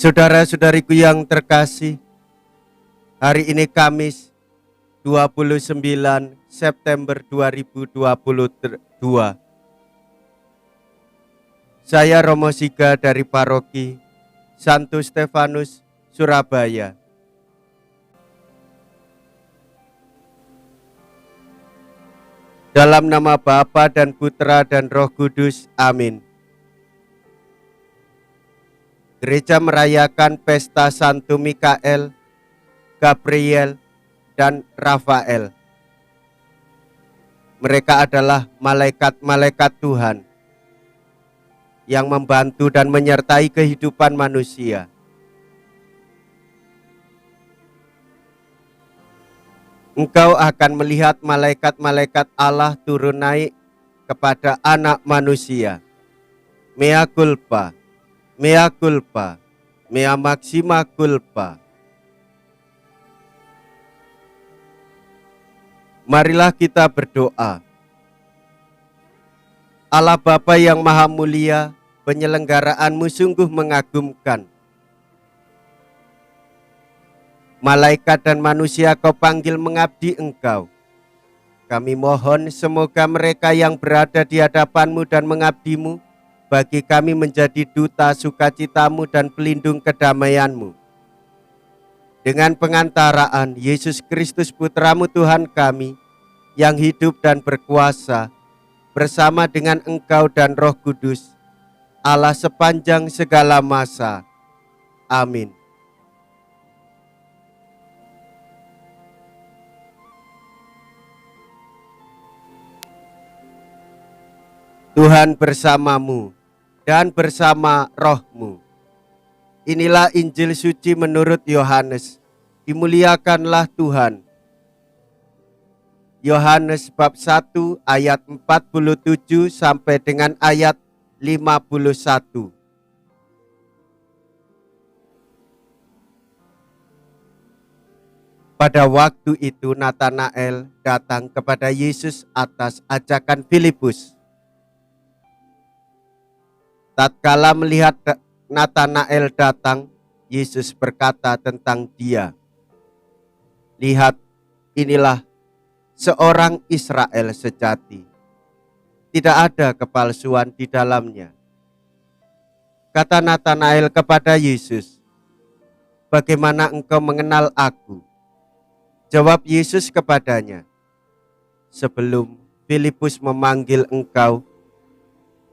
Saudara-saudariku yang terkasih, hari ini Kamis 29 September 2022. Saya Romo Siga dari Paroki Santo Stefanus, Surabaya. Dalam nama Bapa dan Putra dan Roh Kudus, amin. Gereja merayakan pesta Santo Mikael, Gabriel, dan Rafael. Mereka adalah malaikat-malaikat Tuhan yang membantu dan menyertai kehidupan manusia. Engkau akan melihat malaikat-malaikat Allah turun naik kepada anak manusia. Mea culpa, mea culpa, mea maxima culpa. Marilah kita berdoa. Allah Bapa yang Maha Mulia, penyelenggaraanmu sungguh mengagumkan. Malaikat dan manusia Kau panggil mengabdi Engkau. Kami mohon semoga mereka yang berada di hadapan-Mu dan mengabdi-Mu, bagi kami menjadi duta sukacitamu dan pelindung kedamaian-Mu. Dengan pengantaraan Yesus Kristus Putra-Mu Tuhan kami, yang hidup dan berkuasa, bersama dengan Engkau dan Roh Kudus, Allah sepanjang segala masa. Amin. Tuhan bersamamu dan bersama rohmu. Inilah Injil suci menurut Yohanes. Dimuliakanlah Tuhan. Yohanes bab 1 ayat 47 sampai dengan ayat 51. Pada waktu itu Natanael datang kepada Yesus atas ajakan Filipus. Tatkala melihat Natanael datang, Yesus berkata tentang dia, "Lihat, inilah seorang Israel sejati. Tidak ada kepalsuan di dalamnya." Kata Natanael kepada Yesus, "Bagaimana engkau mengenal aku?" Jawab Yesus kepadanya, "Sebelum Filipus memanggil engkau,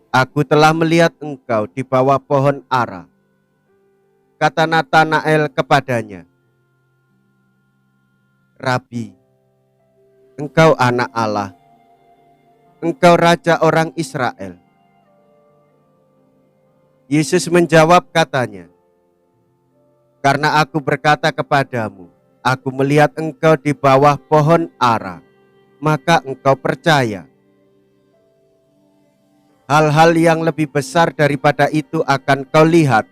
aku telah melihat engkau di bawah pohon ara." Kata Natanael kepadanya, "Rabi, engkau anak Allah, engkau raja orang Israel." Yesus menjawab katanya, "Karena aku berkata kepadamu, aku melihat engkau di bawah pohon ara, maka engkau percaya. Hal-hal yang lebih besar daripada itu akan kau lihat."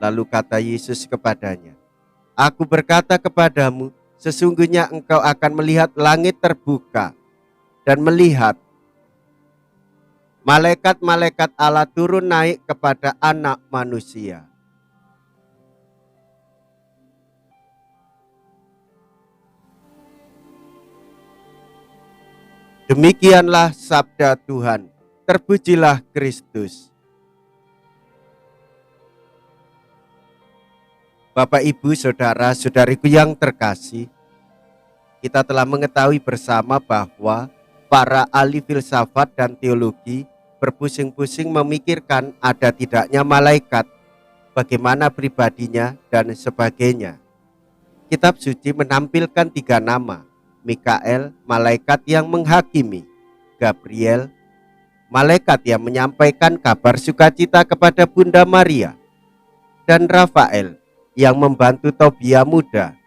Lalu kata Yesus kepadanya, "Aku berkata kepadamu, sesungguhnya engkau akan melihat langit terbuka dan melihat malaikat-malaikat Allah turun naik kepada anak manusia." Demikianlah sabda Tuhan. Terpujilah Kristus. Bapak, Ibu, saudara-saudariku yang terkasih, kita telah mengetahui bersama bahwa para ahli filsafat dan teologi berpusing-pusing memikirkan ada tidaknya malaikat, bagaimana pribadinya, dan sebagainya. Kitab suci menampilkan 3 nama: Mikael, malaikat yang menghakimi; Gabriel, malaikat yang menyampaikan kabar sukacita kepada Bunda Maria; dan Rafael, yang membantu Tobia muda.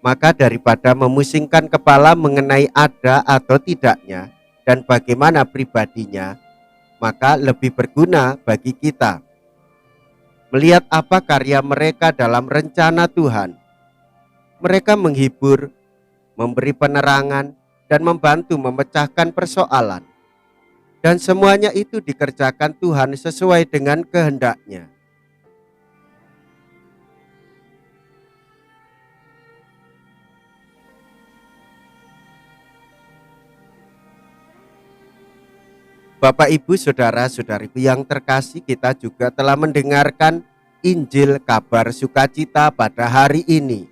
Maka daripada memusingkan kepala mengenai ada atau tidaknya dan bagaimana pribadinya, maka lebih berguna bagi kita melihat apa karya mereka dalam rencana Tuhan. Mereka menghibur, memberi penerangan, dan membantu memecahkan persoalan. Dan semuanya itu dikerjakan Tuhan sesuai dengan kehendaknya. Bapak, Ibu, saudara-saudariku yang terkasih, kita juga telah mendengarkan Injil kabar sukacita pada hari ini.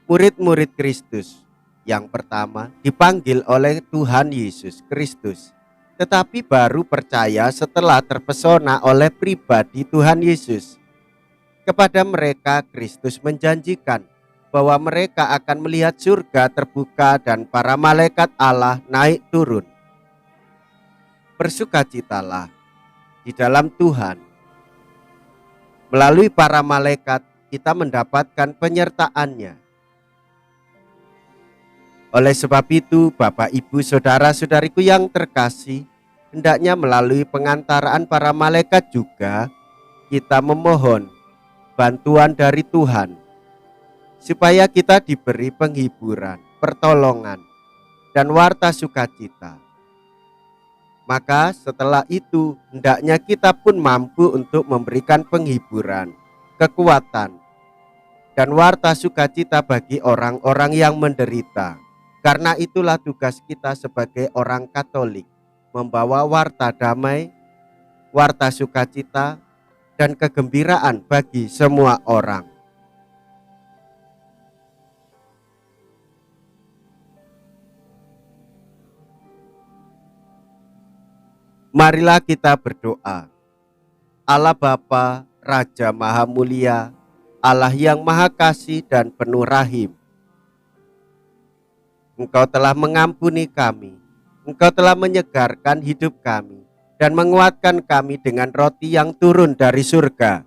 Murid-murid Kristus yang pertama dipanggil oleh Tuhan Yesus Kristus, tetapi baru percaya setelah terpesona oleh pribadi Tuhan Yesus. Kepada mereka Kristus menjanjikan bahwa mereka akan melihat surga terbuka dan para malaikat Allah naik turun. Bersukacitalah di dalam Tuhan. Melalui para malaikat kita mendapatkan penyertaan-Nya. Oleh sebab itu, Bapak, Ibu, saudara-saudariku yang terkasih, hendaknya melalui pengantaraan para malaikat juga kita memohon bantuan dari Tuhan, supaya kita diberi penghiburan, pertolongan, dan warta sukacita. Maka setelah itu hendaknya kita pun mampu untuk memberikan penghiburan, kekuatan, dan warta sukacita bagi orang-orang yang menderita. Karena itulah tugas kita sebagai orang Katolik, membawa warta damai, warta sukacita, dan kegembiraan bagi semua orang. Marilah kita berdoa. Allah Bapa, Raja Maha Mulia, Allah yang Maha Kasih dan penuh rahim, Engkau telah mengampuni kami, Engkau telah menyegarkan hidup kami, dan menguatkan kami dengan roti yang turun dari surga.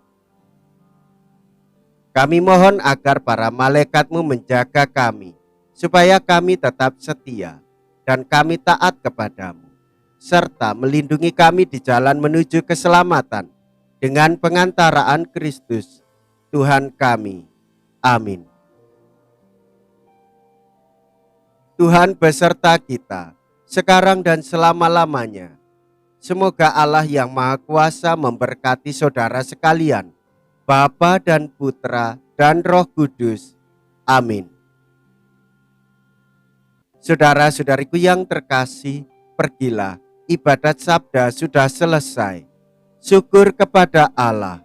Kami mohon agar para malaikat-Mu menjaga kami, supaya kami tetap setia, dan kami taat kepadamu, serta melindungi kami di jalan menuju keselamatan dengan pengantaraan Kristus Tuhan kami. Amin. Tuhan beserta kita sekarang dan selama-lamanya. Semoga Allah yang Maha Kuasa memberkati saudara sekalian, Bapa dan Putra dan Roh Kudus. Amin. Saudara-saudariku yang terkasih, pergilah. Ibadat sabda sudah selesai. Syukur kepada Allah.